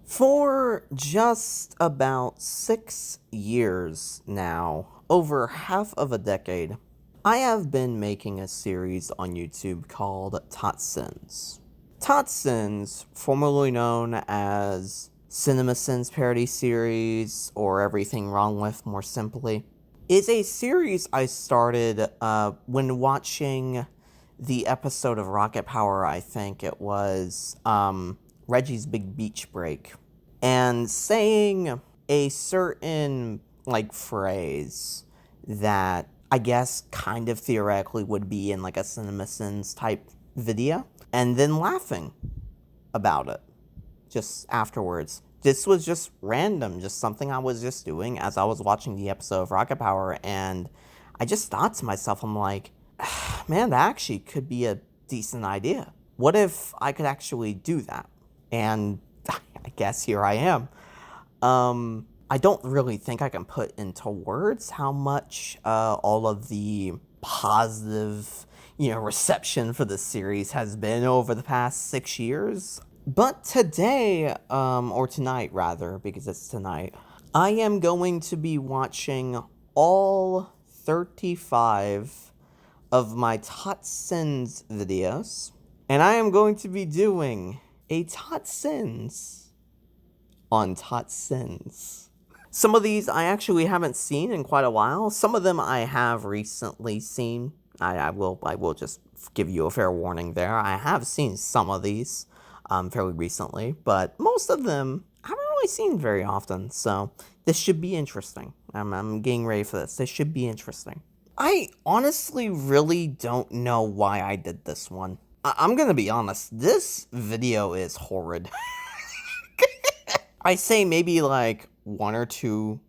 For just about 6 years now, over half of a decade, I have been making a series on YouTube called Tot Sins. Tot Sins, formerly known as Cinema Sins parody series, or Everything Wrong With more simply, is a series I started when watching the episode of Rocket Power, I think it was, Reggie's Big Beach Break, and saying a certain, phrase that I guess kind of theoretically would be in, a CinemaSins type video, and then laughing about it just afterwards. This was just random, just something I was just doing as I was watching the episode of Rocket Power, and I just thought to myself, I'm like, man, that actually could be a decent idea. What if I could actually do that? And I guess here I am. I don't really think I can put into words how much all of the positive, reception for this series has been over the past 6 years. But today, or tonight rather, because it's tonight, I am going to be watching all 35 of my Tot Sins videos, and I am going to be doing a Tot Sins on Tot Sins. Some of these I actually haven't seen in quite a while. Some of them I have recently seen. I will just give you a fair warning there. I have seen some of these fairly recently, but most of them I haven't really seen very often, so this should be interesting. I'm getting ready for this. This should be interesting. I honestly really don't know why I did this one. I'm gonna be honest, this video is horrid. I say maybe one or two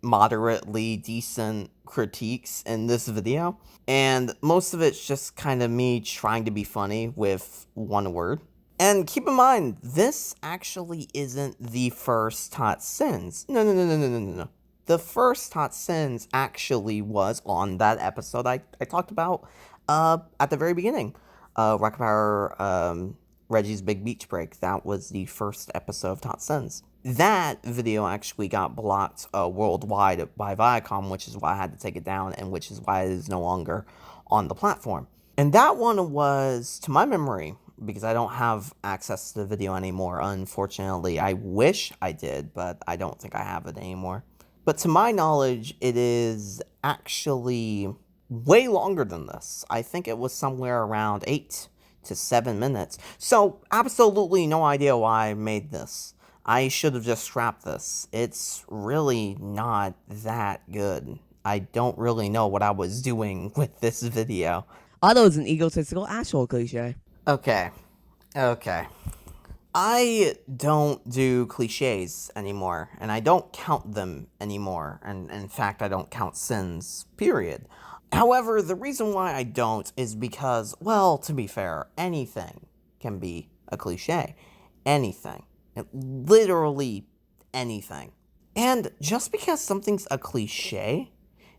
moderately decent critiques in this video, and most of it's just kind of me trying to be funny with one word. And keep in mind, this actually isn't the first Tot Sins. No. The first Tot Sins actually was on that episode I talked about at the very beginning. Rocket Power, Reggie's Big Beach Break. That was the first episode of Tot Sins. That video actually got blocked worldwide by Viacom, which is why I had to take it down, and which is why it is no longer on the platform. And that one was, to my memory, because I don't have access to the video anymore, unfortunately. I wish I did, but I don't think I have it anymore. But to my knowledge, it is actually way longer than this. I think it was somewhere around 8 to 7 minutes. So, absolutely no idea why I made this. I should have just scrapped this. It's really not that good. I don't really know what I was doing with this video. Although it's an egotistical asshole cliche. Okay. I don't do cliches anymore, and I don't count them anymore, and in fact, I don't count sins, period. However, the reason why I don't is because, well, to be fair, anything can be a cliche. Anything. Literally anything. And just because something's a cliche,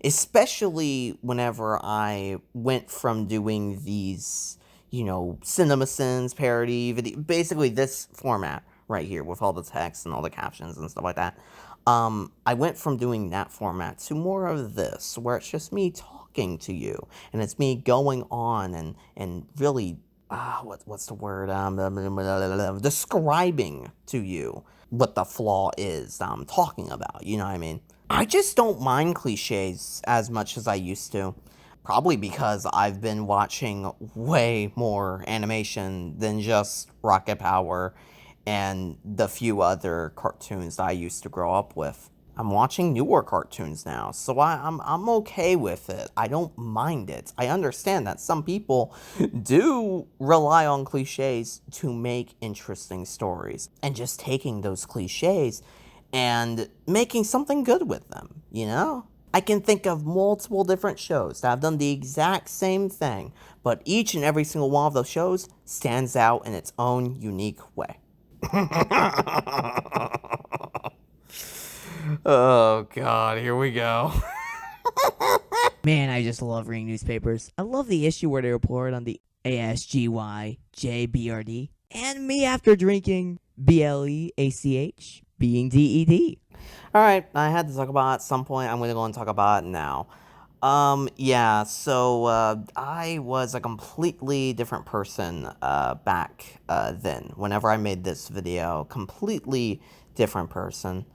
especially whenever I went from doing these, CinemaSins parody video, basically this format right here with all the text and all the captions and stuff like that, I went from doing that format to more of this, where it's just me talking to you, and it's me going on and really, what's the word, describing to you what the flaw is that I'm talking about, you know what I mean? I just don't mind cliches as much as I used to. Probably because I've been watching way more animation than just Rocket Power and the few other cartoons that I used to grow up with. I'm watching newer cartoons now, so I'm okay with it. I don't mind it. I understand that some people do rely on cliches to make interesting stories, and just taking those cliches and making something good with them, I can think of multiple different shows that have done the exact same thing, but each and every single one of those shows stands out in its own unique way. Oh, God, here we go. Man, I just love reading newspapers. I love the issue where they report on the ASGY JBRD and me after drinking BLEACH being DED. Alright, I had to talk about it at some point. I'm gonna go and talk about it now. Yeah, so, I was a completely different person, back, then. Whenever I made this video, completely different person.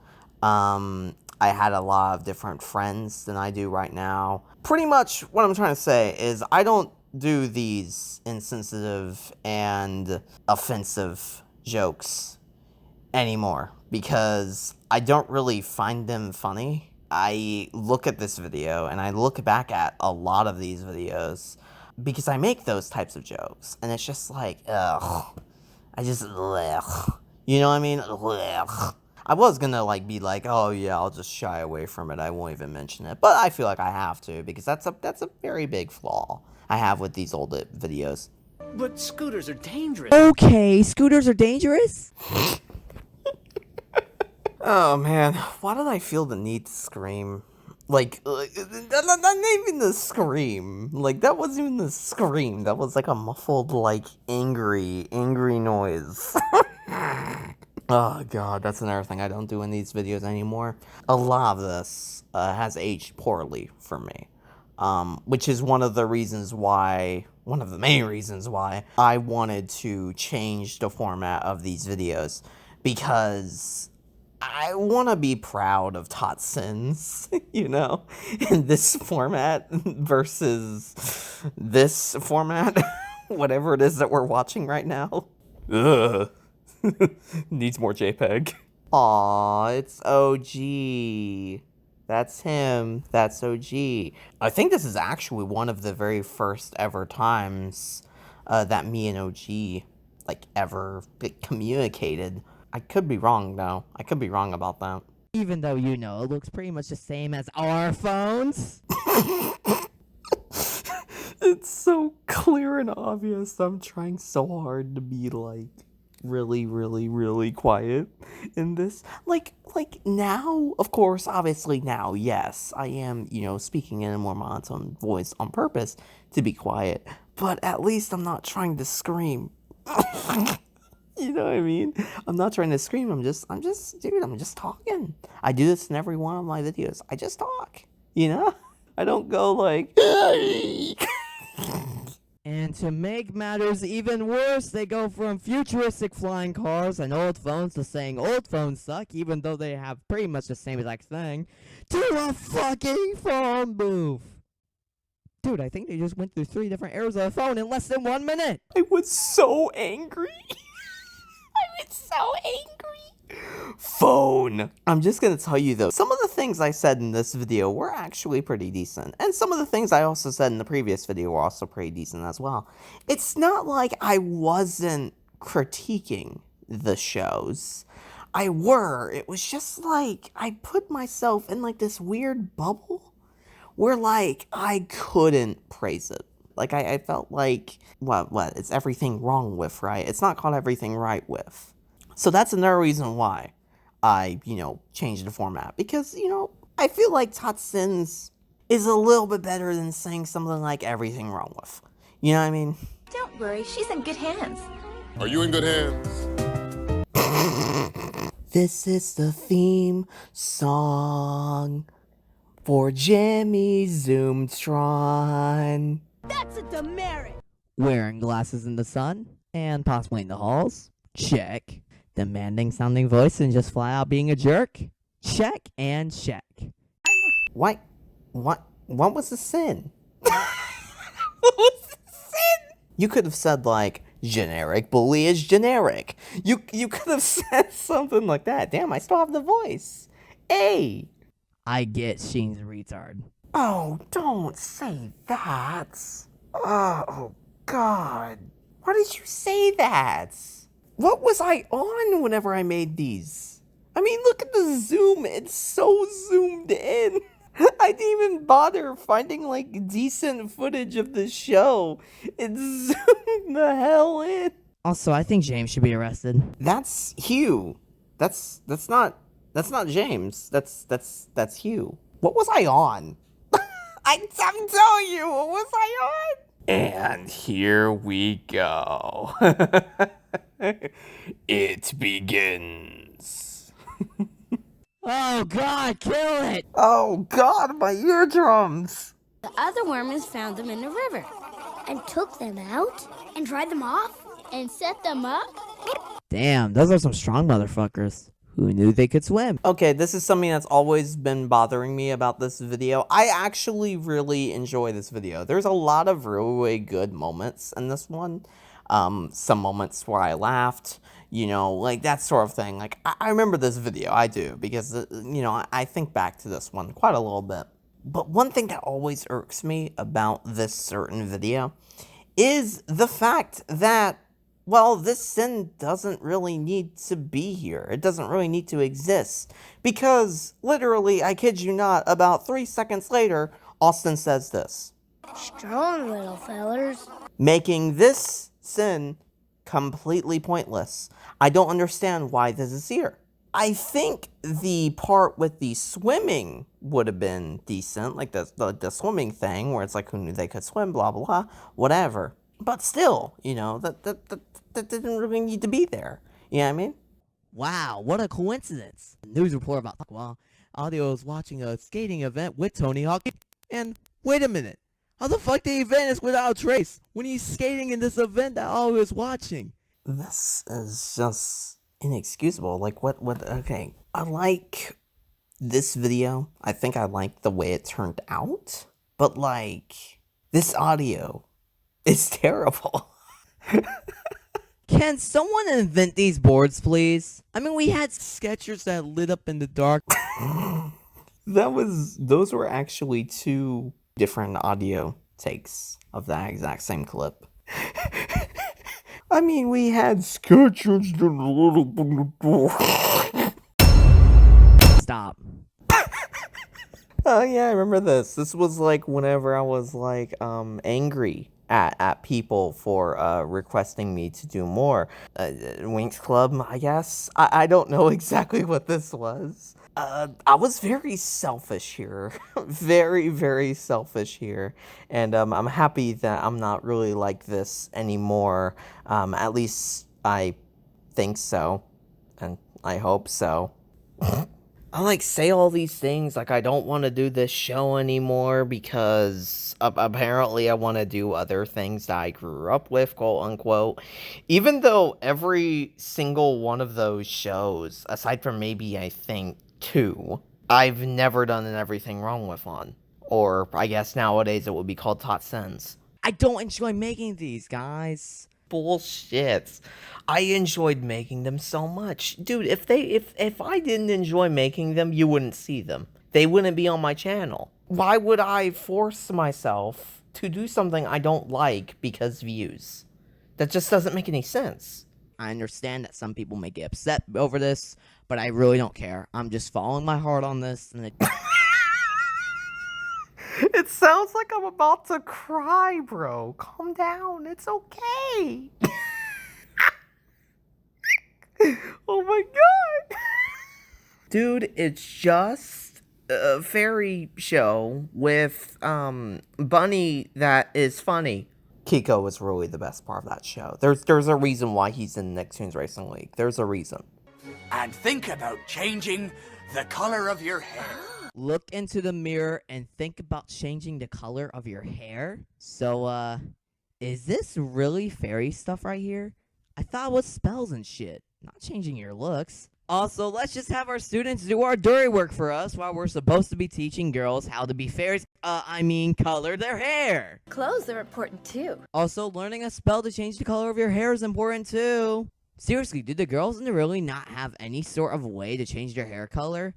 I had a lot of different friends than I do right now. Pretty much what I'm trying to say is I don't do these insensitive and offensive jokes anymore because I don't really find them funny. I look at this video and I look back at a lot of these videos because I make those types of jokes and it's just like, ugh. I just, ugh. You know what I mean? Ugh. I was gonna be like, oh yeah, I'll just shy away from it. I won't even mention it. But I feel like I have to because that's a very big flaw I have with these old videos. But scooters are dangerous. Okay, scooters are dangerous? Oh man, why did I feel the need to scream? Not even the scream. That wasn't even the scream. That was like a muffled, angry noise. Oh god, that's another thing I don't do in these videos anymore. A lot of this has aged poorly for me. Which is one of the main reasons why I wanted to change the format of these videos. Because I want to be proud of Tot Sins, in this format versus this format, whatever it is that we're watching right now. Ugh. Needs more JPEG. Aw, it's OG. That's him. That's OG. I think this is actually one of the very first ever times that me and OG, ever communicated. I could be wrong, though. I could be wrong about that. Even though, it looks pretty much the same as our phones. It's so clear and obvious. I'm trying so hard to be, really, really, really quiet in this. Now, of course, obviously now, yes, I am, speaking in a more monotone voice on purpose to be quiet. But at least I'm not trying to scream. You know what I mean? I'm not trying to scream. I'm just talking. I do this in every one of my videos. I just talk, I don't go And to make matters even worse, they go from futuristic flying cars and old phones to saying old phones suck, even though they have pretty much the same exact thing, to a fucking phone booth. Dude, I think they just went through 3 different eras of the phone in less than 1 minute. I was so angry. I was so angry. Phone. I'm just gonna tell you though, some of the things I said in this video were actually pretty decent. And some of the things I also said in the previous video were also pretty decent as well. It's not like I wasn't critiquing the shows. I were. It was just I put myself in this weird bubble where I couldn't praise it. I felt what, it's everything wrong with, right? It's not called everything right with. So that's another reason why I, changed the format. Because, I feel like Tot Sins is a little bit better than saying something like everything wrong with. You know what I mean? Don't worry, she's in good hands. Are you in good hands? This is the theme song for Jimmy Zoomtron. That's a demerit. Wearing glasses in the sun and possibly in the halls? Check. Demanding sounding voice and just flat out being a jerk? Check and check. What was the sin? What was the sin? You could have said generic bully is generic. You could have said something like that. Damn, I still have the voice. Hey. I get Sheen's a retard. Oh, don't say that. Oh, God. Why did you say that? What was I on whenever I made these? I mean, look at the zoom. It's so zoomed in. I didn't even bother finding, decent footage of the show. It's zoomed the hell in. Also, I think James should be arrested. That's Hugh. That's not James. That's Hugh. What was I on? I'm telling you, what was I on? And here we go. It begins. Oh God, kill it! Oh God, my eardrums! The other worms found them in the river and took them out and dried them off and set them up. Damn, those are some strong motherfuckers. Who knew they could swim? Okay, this is something that's always been bothering me about this video. I actually really enjoy this video. There's a lot of really good moments in this one. Some moments where I laughed, you know, like that sort of thing. Like, I remember this video, I do, because, you know, I think back to this one quite a little bit. But one thing that always irks me about this certain video is the fact that, well, this sin doesn't really need to be here. It doesn't really need to exist. Because, literally, I kid you not, about 3 seconds later, Austin says this. Strong little fellers. Making this sin completely pointless. I don't understand why this is here. I think the part with the swimming would have been decent, like the swimming thing, where it's like, who knew they could swim, blah, blah, blah, whatever. But still, you know, that didn't really need to be there. You know what I mean? Wow, what a coincidence. A news report about while Audio is watching a skating event with Tony Hawk. And wait a minute. How the fuck the event is without a trace when he's skating in this event that Audio is watching? This is just inexcusable. Like, okay. I like this video. I think I like the way it turned out. But, like, this audio is terrible. Can someone invent these boards, please? I mean, we had Skechers that lit up in the dark. Those were actually 2 different audio takes of that exact same clip. I mean, we had Skechers that lit up in the dark. Stop. Oh yeah, I remember this. This was like whenever I was like angry at people for requesting me to do more. Winx Club, I guess. I don't know exactly what this was. I was very selfish here. Very, very selfish here. And I'm happy that I'm not really like this anymore. At least I think so. And I hope so. I like say all these things like I don't want to do this show anymore because apparently I want to do other things that I grew up with, quote unquote. Even though every single one of those shows, aside from maybe I think 2, I've never done an everything wrong with on. Or I guess nowadays it would be called Tot Sins. I don't enjoy making these, guys. Bullshit. I enjoyed making them so much. Dude, if I didn't enjoy making them, you wouldn't see them. They wouldn't be on my channel. Why would I force myself to do something I don't like because views? That just doesn't make any sense. I understand that some people may get upset over this, but I really don't care. I'm just following my heart on this, and It sounds like I'm about to cry, bro. Calm down. It's okay. Oh my god. Dude, it's just a fairy show with Bunny that is funny. Kiko was really the best part of that show. There's a reason why he's in Nicktoons Racing League. There's a reason. And think about changing the color of your hair. look into the mirror and think about changing the color of your hair. So, is this really fairy stuff right here? I thought it was spells and shit, not changing your looks. Also, let's just have our students do our dirty work for us while we're supposed to be teaching girls how to be fairies. Color their hair. Clothes are important too. Also, learning a spell to change the color of your hair is important too. Seriously, do the girls in the really not have any sort of way to change their hair color?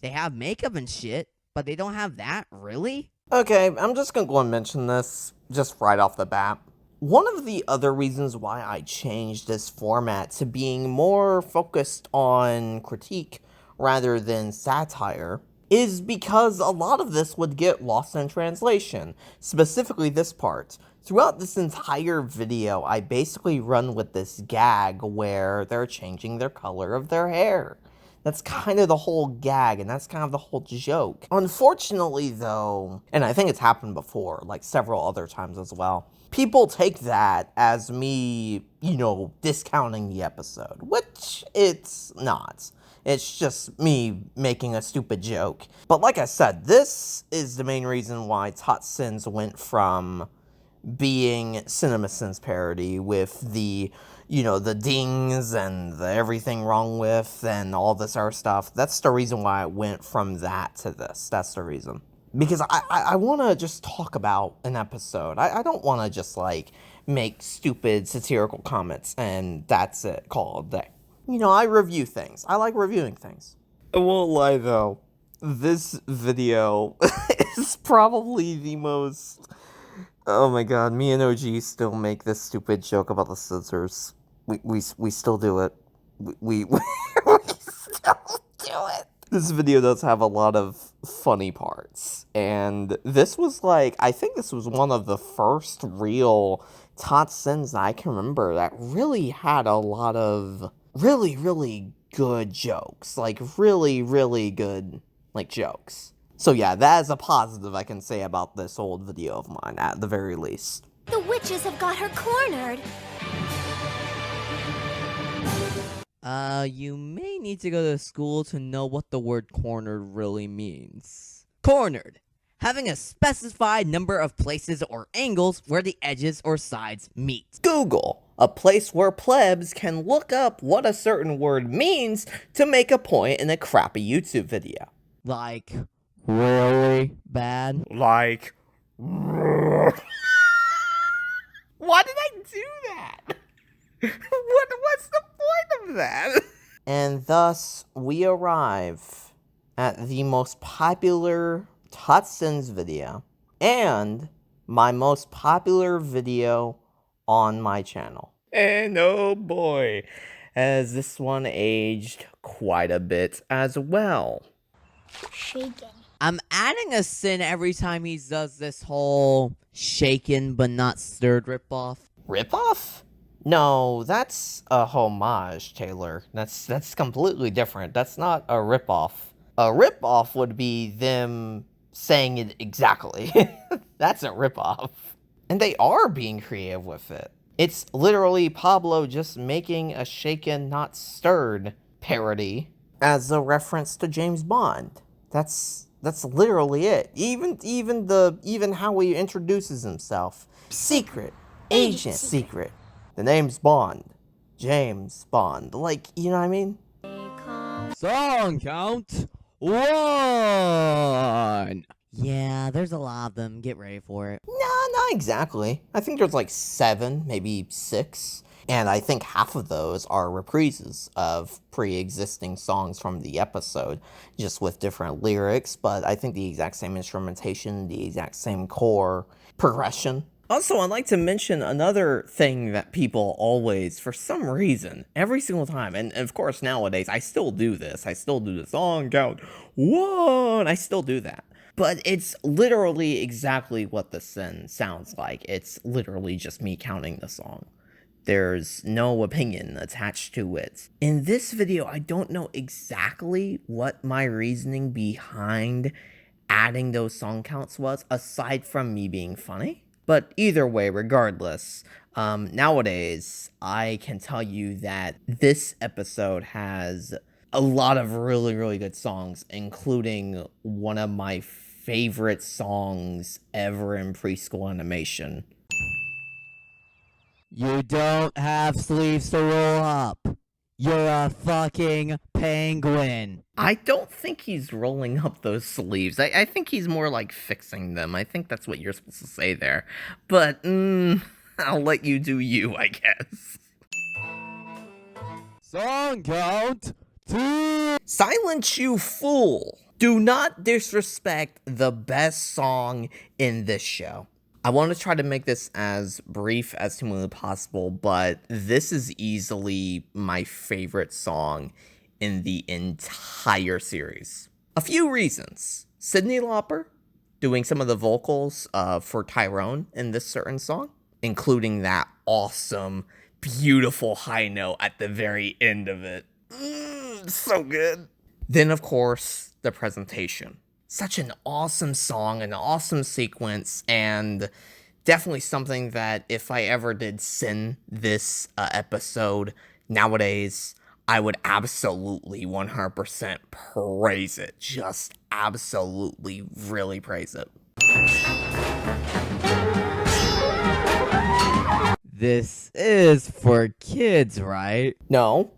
They have makeup and shit, but they don't have that, really? Okay, I'm just gonna go and mention this just right off the bat. One of the other reasons why I changed this format to being more focused on critique rather than satire is because a lot of this would get lost in translation, specifically this part. Throughout this entire video, I basically run with this gag where they're changing their color of their hair. That's kind of the whole gag, and that's kind of the whole joke. Unfortunately, though, and I think it's happened before, like several other times as well, people take that as me, discounting the episode, which it's not. It's just me making a stupid joke. But like I said, this is the main reason why Tot Sins went from being Cinema Sins parody with the, the dings and the everything wrong with and all this other stuff. That's the reason why it went from that to this. That's the reason. Because I want to just talk about an episode. I don't want to just, make stupid satirical comments and that's it, call it a day. I review things. I like reviewing things. I won't lie, though. This video is probably the most... Oh my god, me and OG still make this stupid joke about the scissors. We still do it. We still do it. This video does have a lot of funny parts. And this was I think this was one of the first real Tot Sins that I can remember that really had a lot of really, really good jokes. Really, really good, jokes. So yeah, that is a positive I can say about this old video of mine, at the very least. The witches have got her cornered. You may need to go to school to know what the word cornered really means. Cornered. Having a specified number of places or angles where the edges or sides meet. Google. A place where plebs can look up what a certain word means to make a point in a crappy YouTube video. Really bad? Why did I do that? What's the point of that? And thus, we arrive at the most popular Tot Sins video, and my most popular video on my channel. And oh boy, has this one aged quite a bit as well. Shaken. I'm adding a sin every time he does this whole shaken but not stirred ripoff. Ripoff? No, that's a homage, Taylor. That's completely different. That's not a ripoff. A ripoff would be them saying it exactly. That's a ripoff. And they are being creative with it. It's literally Pablo just making a shaken, not stirred parody as a reference to James Bond. That's literally it. Even how he introduces himself. Secret. Agent Secret. The name's Bond. James Bond. You know what I mean? Song count 1. Yeah, there's a lot of them. Get ready for it. No, not exactly. I think there's 7, maybe 6. And I think half of those are reprises of pre-existing songs from the episode, just with different lyrics, but I think the exact same instrumentation, the exact same core progression. Also, I'd like to mention another thing that people always, for some reason, every single time, and of course nowadays, I still do this. I still do the song count 1. I still do that. But it's literally exactly what the sin sounds like. It's literally just me counting the song. There's no opinion attached to it. In this video, I don't know exactly what my reasoning behind adding those song counts was, aside from me being funny. But either way, regardless, nowadays, I can tell you that this episode has a lot of really, really good songs, including one of my favorite songs ever in preschool animation. You don't have sleeves to roll up. You're a fucking penguin. I don't think he's rolling up those sleeves. I think he's more fixing them. I think that's what you're supposed to say there. But, I'll let you do you, I guess. Song count 2. Silence, you fool! Do not disrespect the best song in this show. I want to try to make this as brief as humanly possible, but this is easily my favorite song in the entire series. A few reasons. Cyndi Lauper doing some of the vocals for Tyrone in this certain song, including that awesome, beautiful high note at the very end of it. So good. Then, of course, the presentation. Such an awesome song, an awesome sequence, and definitely something that if I ever did sin this episode nowadays, I would absolutely 100% praise it. Just absolutely really praise it. This is for kids, right? No.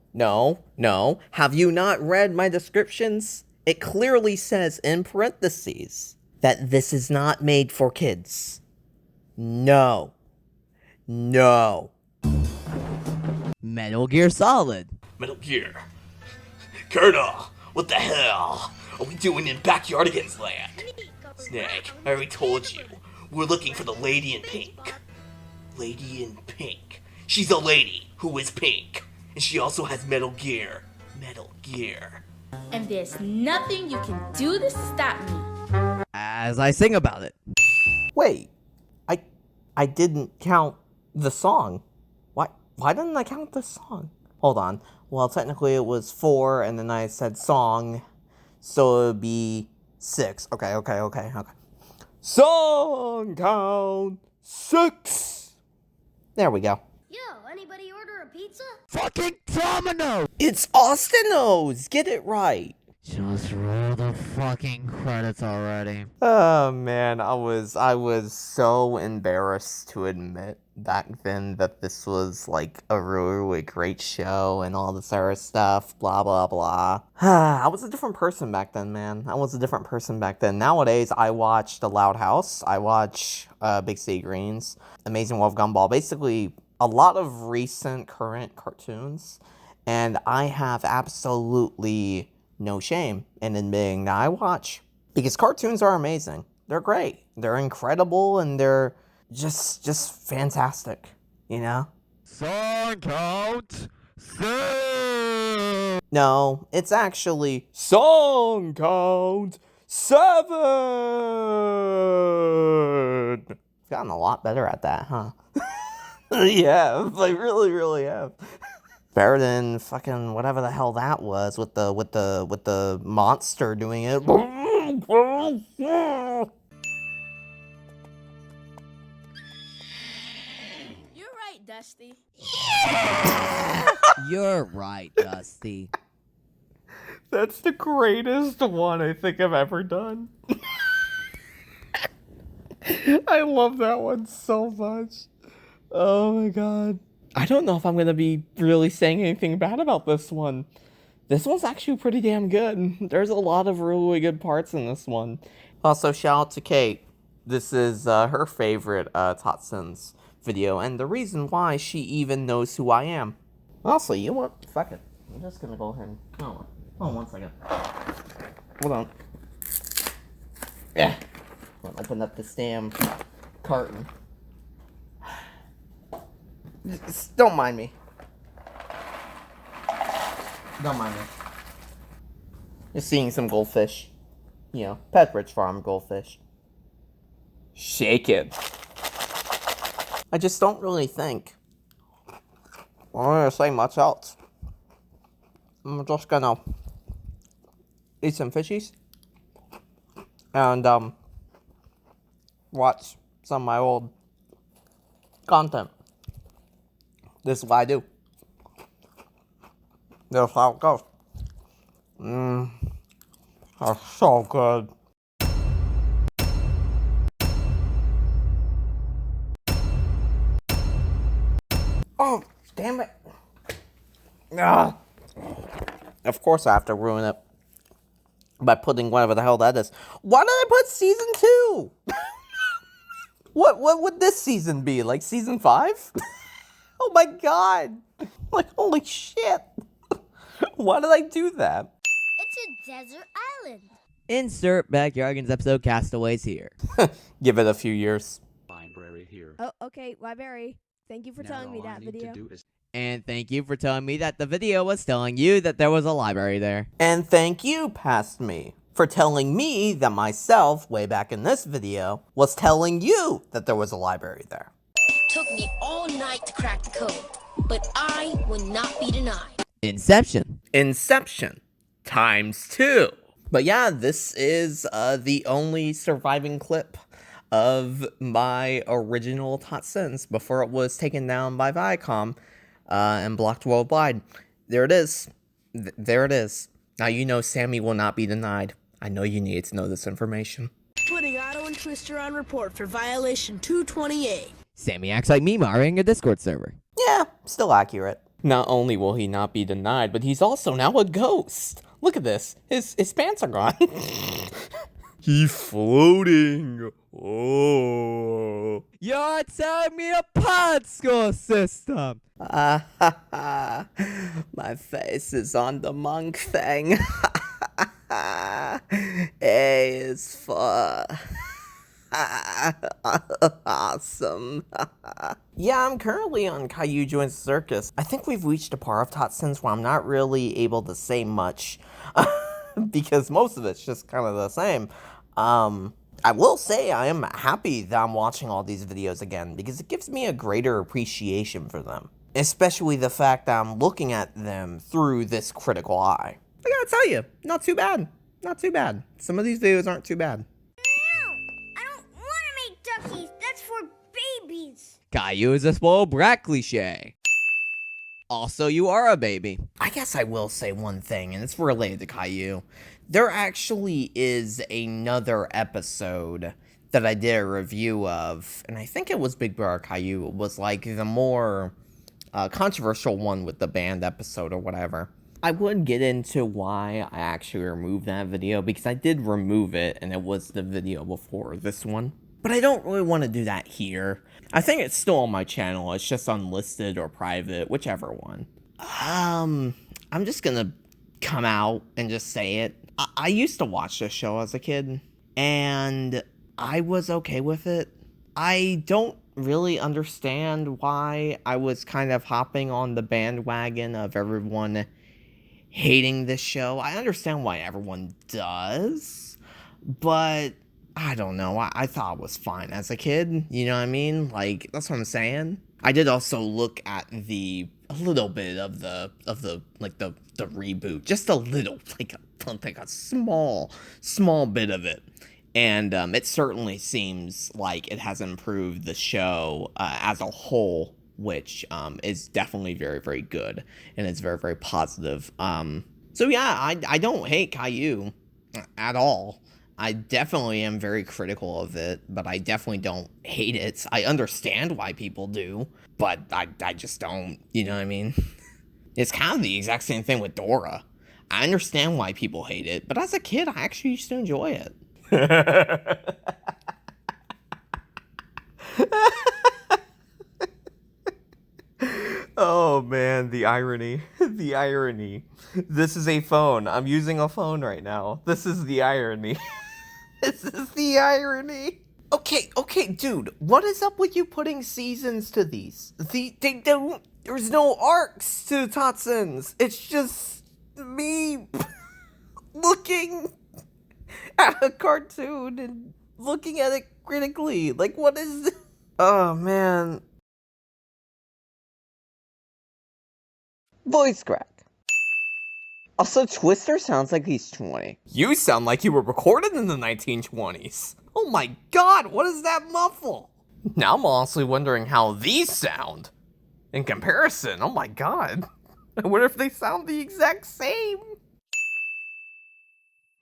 Have you not read my descriptions? It clearly says in parentheses that this is not made for kids. No. Metal Gear Solid. Metal Gear. Colonel, what the hell are we doing in Backyardigans Land? Snake, I already told you. We're looking for the lady in pink. Lady in pink. She's a lady who is pink. And she also has Metal Gear. Metal Gear. And there's nothing you can do to stop me. As I sing about it. Wait. I didn't count the song. Why didn't I count the song? Hold on. Well, technically it was 4, and then I said song, so it would be 6. Okay. Song count 6. There we go. Yo, anybody order a pizza? Fucking Domino! It's Austino's! Get it right. Just roll the fucking credits already. Oh man, I was so embarrassed to admit back then that this was like a really great show and all this other stuff, blah blah blah. I was a different person back then, man. Nowadays, I watch The Loud House, I watch Big City Greens, Amazing World of Gumball, basically a lot of recent current cartoons, and I have absolutely no shame in admitting that I watch. Because cartoons are amazing. They're great. They're incredible, and they're just fantastic, you know? Song count 6! No, it's actually song count 7! I've gotten a lot better at that, huh? Yeah, I really have. Better than fucking whatever the hell that was with the monster doing it. You're right, Dusty. You're right, Dusty. That's the greatest one I think I've ever done. I love that one so much. Oh my god. I don't know if I'm going to be really saying anything bad about this one. This one's actually pretty damn good. There's a lot of really good parts in this one. Also, shout out to Kate. This is her favorite Tot Sins video, and the reason why she even knows who I am. Also, you know what? Fuck it. I'm just going to go ahead and... Hold on 1 second. Hold on. Yeah. Open up this damn carton. Just don't mind me. Don't mind me. Just seeing some goldfish. You know, Pepperidge Farm goldfish. Shake it. I just don't really think I'm gonna say much else. I'm just gonna eat some fishies and watch some of my old content. This is what I do. This is how it goes. That's so good. Oh, damn it. Ah. Of course I have to ruin it by putting whatever the hell that is. Why did I put season 2? What would this season be? Like season 5? Oh my god! Like, holy shit! Why did I do that? It's a desert island. Insert Backyardigans episode Castaways here. Give it a few years. Library here. Oh, okay, Library. Thank you for telling me that video. And thank you for telling me that the video was telling you that there was a library there. And thank you, past me, for telling me that myself, way back in this video, was telling you that there was a library there. Took me all night to crack the code, but I will not be denied. Inception. Inception. ×2. But yeah, this is the only surviving clip of my original Tot Sins before it was taken down by Viacom and blocked worldwide. There it is. There it is. Now you know Sammy will not be denied. I know you needed to know this information. Putting Otto and Twister on report for violation 228. Sammy acts like me moderating a Discord server. Yeah, still accurate. Not only will he not be denied, but he's also now a ghost. Look at this. His pants are gone. He's floating. Oh. You're tearing me apart, score system. My face is on the monk thing. A is for awesome. Yeah, I'm currently on Caillou Joins the Circus. I think we've reached a part of Tot Sins where I'm not really able to say much because most of it's just kind of the same. I will say I am happy that I'm watching all these videos again because it gives me a greater appreciation for them. Especially the fact that I'm looking at them through this critical eye. I gotta tell you, not too bad. Not too bad. Some of these videos aren't too bad. No! I don't want to make duckies. That's for babies. Caillou is a spoiled brat cliche. Also, you are a baby. I guess I will say one thing, and it's related to Caillou. There actually is another episode that I did a review of, and I think it was Big Brother Caillou. It was like the more controversial one with the band episode or whatever. I would get into why I actually removed that video, because I did remove it, and it was the video before this one. But I don't really want to do that here. I think it's still on my channel. It's just unlisted or private, whichever one. I'm just gonna come out and just say it. I used to watch this show as a kid, and I was okay with it. I don't really understand why I was kind of hopping on the bandwagon of everyone hating this show. I understand why everyone does, but I don't know. I thought it was fine as a kid. You know what I mean? Like, that's what I'm saying. I did also look at a little bit of the reboot, just a little, like a small bit of it. And it certainly seems like it has improved the show as a whole, which is definitely very, very good. And it's very, very positive. So yeah, I don't hate Caillou at all. I definitely am very critical of it, but I definitely don't hate it. I understand why people do, but I just don't, you know what I mean? It's kind of the exact same thing with Dora. I understand why people hate it, but as a kid, I actually used to enjoy it. Oh man, the irony. The irony. This is a phone. I'm using a phone right now. This is the irony. This is the irony. Okay, dude. What is up with you putting seasons to these? They don't. There's no arcs to Tot Sins. It's just me looking at a cartoon and looking at it critically. Like, what is this? Oh, man. Voice crack. Also, Twister sounds like he's 20. You sound like you were recorded in the 1920s. Oh my god, what is that muffle? Now I'm honestly wondering how these sound. In comparison, oh my god. I wonder if they sound the exact same.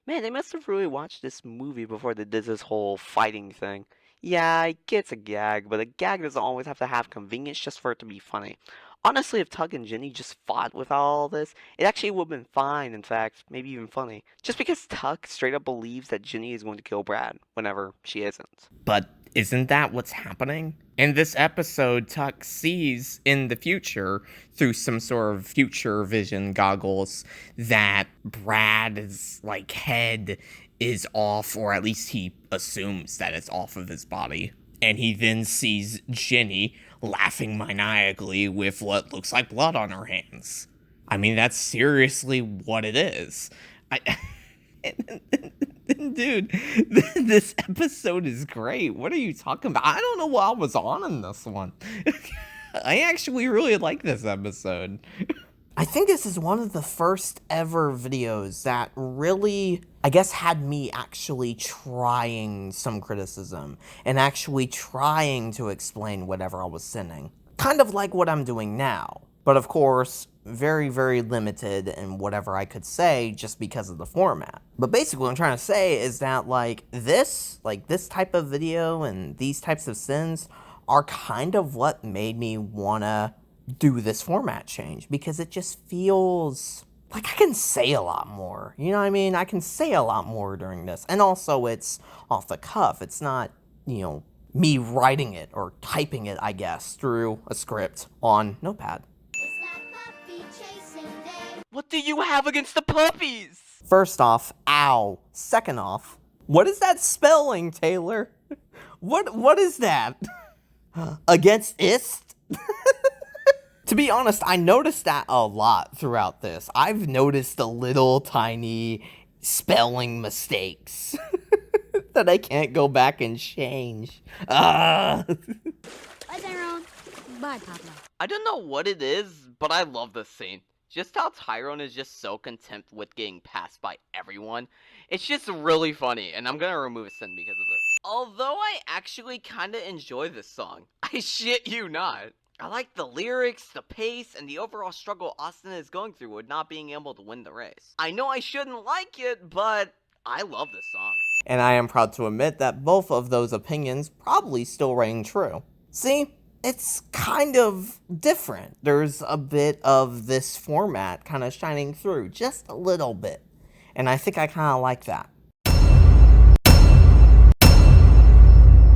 Man, they must have really watched this movie before they did this whole fighting thing. Yeah, I get it's a gag, but a gag doesn't always have to have convenience just for it to be funny. Honestly, if Tug and Ginny just fought without all this, it actually would have been fine, in fact, maybe even funny. Just because Tug straight up believes that Ginny is going to kill Brad, whenever she isn't. But isn't that what's happening? In this episode, Tuck sees in the future, through some sort of future vision goggles, that Brad's, like, head is off, or at least he assumes that it's off of his body. And he then sees Ginny laughing maniacally with what looks like blood on her hands. I mean, that's seriously what it is. Dude, this episode is great. What are you talking about? I don't know what I was on in this one. I actually really like this episode. I think this is one of the first ever videos that really, I guess, had me actually trying some criticism and actually trying to explain whatever I was sending. Kind of like what I'm doing now. But of course, very, very limited in whatever I could say just because of the format. But basically what I'm trying to say is that this type of video and these types of sins are kind of what made me wanna do this format change, because it just feels like I can say a lot more. You know what I mean? I can say a lot more during this. And also it's off the cuff. It's not, me writing it or typing it, I guess, through a script on Notepad. What do you have against the puppies? First off, ow. Second off, what is that spelling, Taylor? What is that? Against ist? To be honest, I noticed that a lot throughout this. I've noticed the little tiny spelling mistakes that I can't go back and change. Bye, Tyrone. Bye, Pablo. I don't know what it is, but I love this scene. Just how Tyrone is just so content with getting passed by everyone. It's just really funny, and I'm gonna remove a sin because of it. Although I actually kinda enjoy this song. I shit you not. I like the lyrics, the pace, and the overall struggle Austin is going through with not being able to win the race. I know I shouldn't like it, but I love this song. And I am proud to admit that both of those opinions probably still ring true. See, it's kind of different. There's a bit of this format kind of shining through, just a little bit. And I think I kind of like that.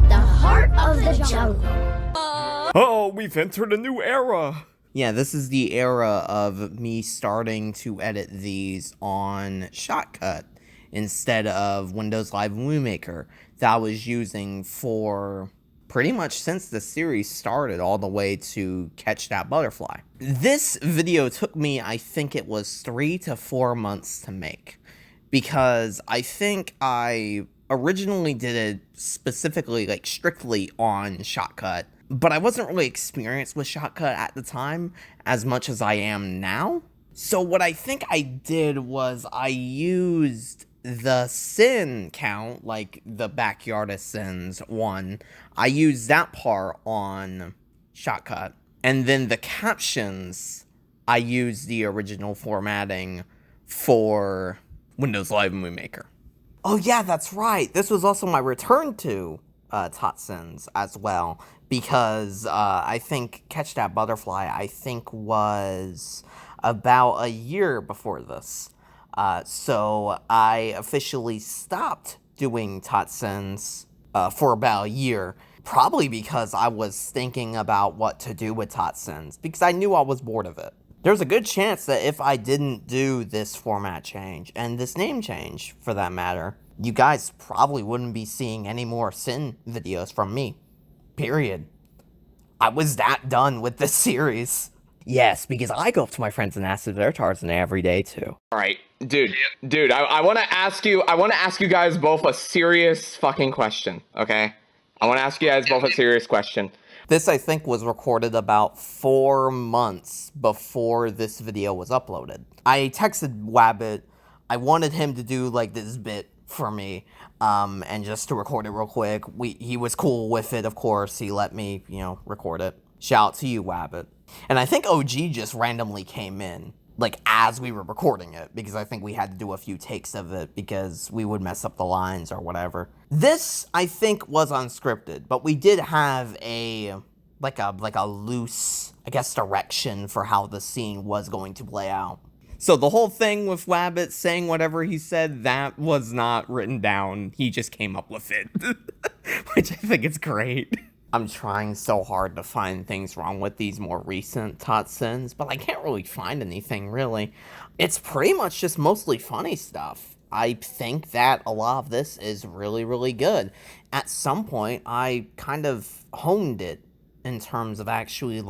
The heart of the jungle. Oh, we've entered a new era. Yeah, this is the era of me starting to edit these on Shotcut instead of Windows Live Movie Maker that I was using for pretty much since the series started all the way to Catch That Butterfly. This video took me, I think it was 3 to 4 months to make, because I think I originally did it specifically, strictly on Shotcut, but I wasn't really experienced with Shotcut at the time as much as I am now. So what I think I did was I used the sin count, like the Backyardist Sins one, I used that part on Shotcut. And then the captions, I used the original formatting for Windows Live Movie Maker. Oh yeah, that's right. This was also my return to Tot Sins as well, because I think Catch That Butterfly, I think, was about a year before this. So I officially stopped doing Tot Sins for about a year, probably because I was thinking about what to do with Tot Sins, because I knew I was bored of it. There's a good chance that if I didn't do this format change, and this name change for that matter, you guys probably wouldn't be seeing any more Sin videos from me. Period. I was that done with this series. Yes, because I go up to my friends and ask if they're Tarzan every day too. Alright, dude, I wanna ask you guys both a serious fucking question, okay? I wanna ask you guys both a serious question. This, I think, was recorded about 4 months before this video was uploaded. I texted Wabbit. I wanted him to do, this bit for me, and just to record it real quick. He was cool with it, of course. He let me, record it. Shout out to you, Wabbit. And I think OG just randomly came in, as we were recording it, because I think we had to do a few takes of it because we would mess up the lines or whatever. This, I think, was unscripted, but we did have a loose, I guess, direction for how the scene was going to play out. So the whole thing with Wabbit saying whatever he said, that was not written down. He just came up with it, which I think is great. I'm trying so hard to find things wrong with these more recent Tot Sins, but I can't really find anything, really. It's pretty much just mostly funny stuff. I think that a lot of this is really, really good. At some point, I kind of honed it in terms of actually,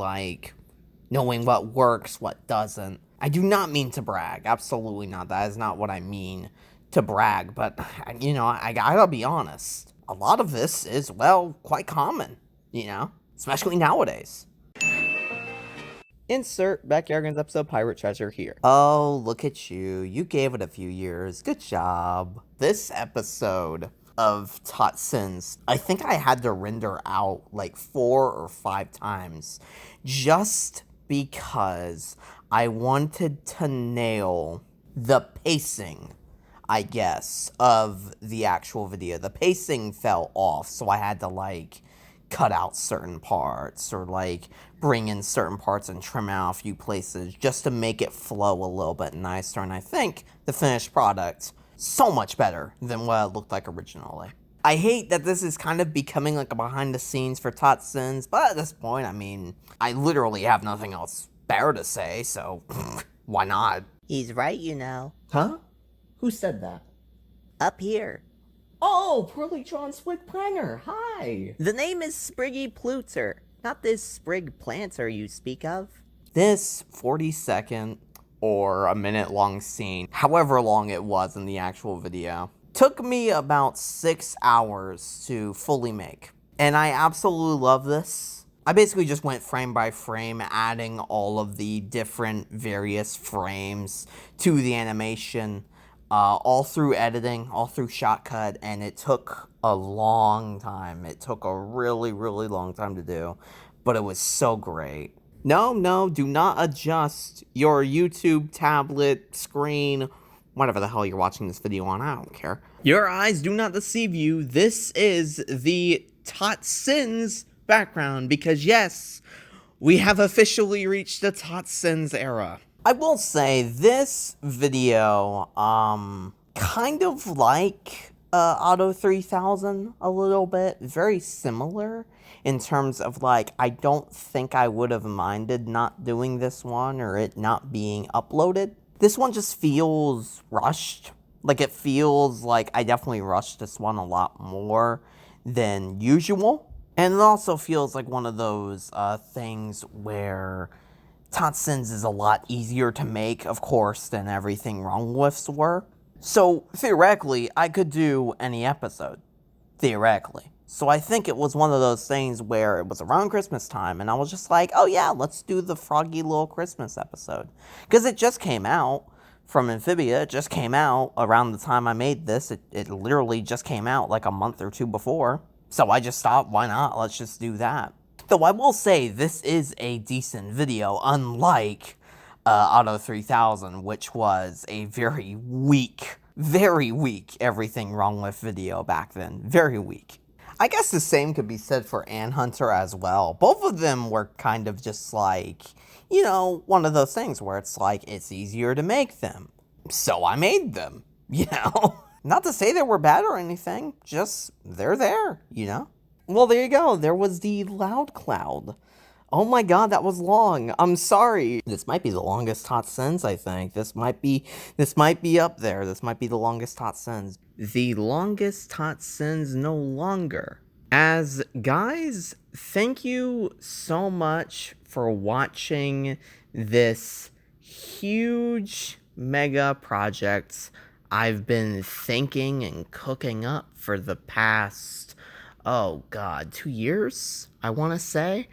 knowing what works, what doesn't. I do not mean to brag. Absolutely not. That is not what I mean to brag, but, I gotta be honest. A lot of this is, quite common. Especially nowadays. Insert Backyardigans episode Pirate Treasure here. Oh, look at you. You gave it a few years. Good job. This episode of Tot Sins, I think I had to render out like 4 or 5 times just because I wanted to nail the pacing, I guess, of the actual video. The pacing fell off, so I had to like cut out certain parts or like bring in certain parts and trim out a few places just to make it flow a little bit nicer. And I think the finished product so much better than what it looked like originally. I hate that this is kind of becoming like a behind the scenes for Tot Sins, but at this point, I mean, I literally have nothing else better to say, so why not? He's right, you know. Huh? Who said that? Up here. Oh, Poorly Drawn Swig Pranger, hi! The name is Spriggy Plutzer, not this Sprig Planter you speak of. This 40-second or a minute-long scene, however long it was in the actual video, took me about 6 hours to fully make. And I absolutely love this. I basically just went frame by frame, adding all of the different various frames to the animation, all through editing, all through Shotcut, and it took a long time. It took a really, really long time to do, but it was so great. No, do not adjust your YouTube tablet screen, whatever the hell you're watching this video on, I don't care. Your eyes do not deceive you. This is the Tot Sins background, because yes, we have officially reached the Tot Sins era. I will say, this video, kind of like Auto 3000 a little bit, very similar in terms of like, I don't think I would have minded not doing this one or it not being uploaded. This one just feels rushed. Like, it feels like I definitely rushed this one a lot more than usual. And it also feels like one of those things where Tot Sins is a lot easier to make, of course, than Everything Wrong With's were. So, theoretically, I could do any episode. Theoretically. So I think it was one of those things where it was around Christmas time, and I was just like, oh yeah, let's do the Froggy Little Christmas episode. Because it just came out from Amphibia. It just came out around the time I made this. It literally just came out like a month or 2 before. So I just thought, why not? Let's just do that. Though I will say, this is a decent video, unlike Auto 3000, which was a very weak Everything Wrong With video back then. Very weak. I guess the same could be said for Anhunter as well. Both of them were kind of just like, you know, one of those things where it's like, it's easier to make them. So I made them, you know? Not to say they were bad or anything, just they're there, you know? Well, there you go. There was the Loud Cloud. Oh my god, that was long. I'm sorry. This might be the longest Tot Sins, I think. This might be up there. This might be the longest Tot Sins. The longest Tot Sins no longer. As guys, thank you so much for watching this huge mega project I've been thinking and cooking up for the past, oh god, 2 years, I want to say.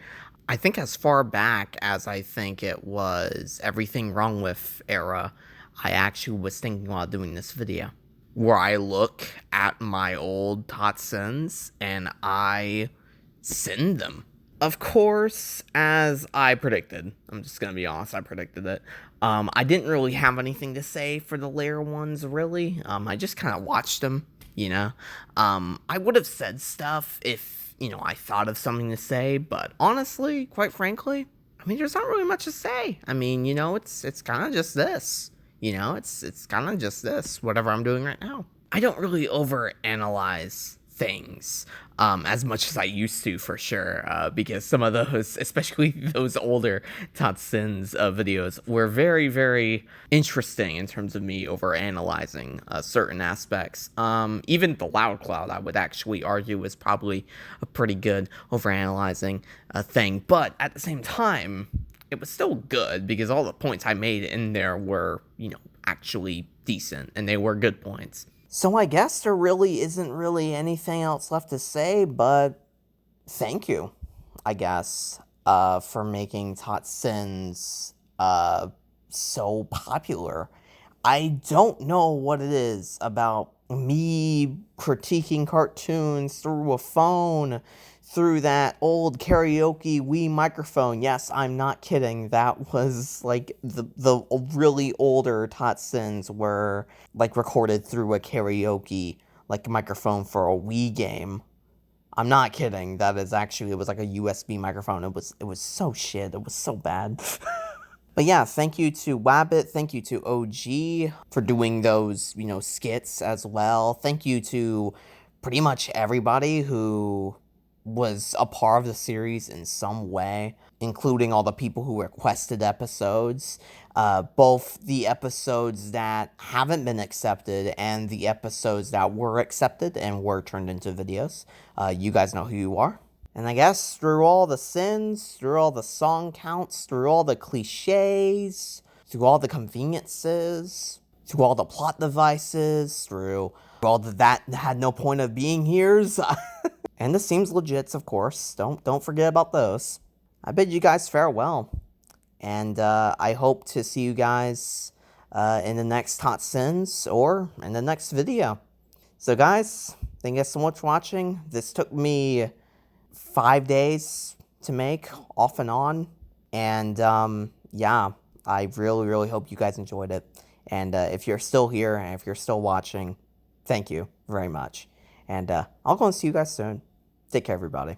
I think as far back as I think it was Everything Wrong With era, I actually was thinking while doing this video, where I look at my old Tot Sins and I send them. Of course, as I predicted, I'm just gonna be honest, I predicted it. I didn't really have anything to say for the later ones, really. I just kind of watched them, you know. I would have said stuff if, you know, I thought of something to say, but honestly, quite frankly, I mean, there's not really much to say. I mean, you know, it's kind of just this. You know, it's kind of just this, whatever I'm doing right now. I don't really overanalyze things as much as I used to, for sure, because some of those, especially those older Tot Sins videos, were very, very interesting in terms of me overanalyzing certain aspects. Even the Loud Cloud, I would actually argue, is probably a pretty good overanalyzing thing, but at the same time, it was still good because all the points I made in there were, you know, actually decent, and they were good points. So I guess there really isn't really anything else left to say, but thank you, I guess. for making Tot Sins so popular. I don't know what it is about me critiquing cartoons through a phone, through that old karaoke Wii microphone. Yes, I'm not kidding. That was like the really older Tot Sins were like recorded through a karaoke like microphone for a Wii game. I'm not kidding. That is actually, it was like a USB microphone. It was so shit. It was so bad. But yeah, thank you to Wabbit, thank you to OG for doing those, skits as well. Thank you to pretty much everybody who was a part of the series in some way, including all the people who requested episodes. Both the episodes that haven't been accepted and the episodes that were accepted and were turned into videos. You guys know who you are. And I guess through all the sins, through all the song counts, through all the cliches, through all the conveniences, through all the plot devices, through all that had no point of being here's, and the seems legits, of course. Don't forget about those. I bid you guys farewell, and I hope to see you guys in the next Tot Sins or in the next video. So guys, thank you guys so much for watching. This took me 5 days to make, off and on, and yeah, I really hope you guys enjoyed it, and if you're still here, and if you're still watching, thank you very much, and I'll go and see you guys soon. Take care, everybody.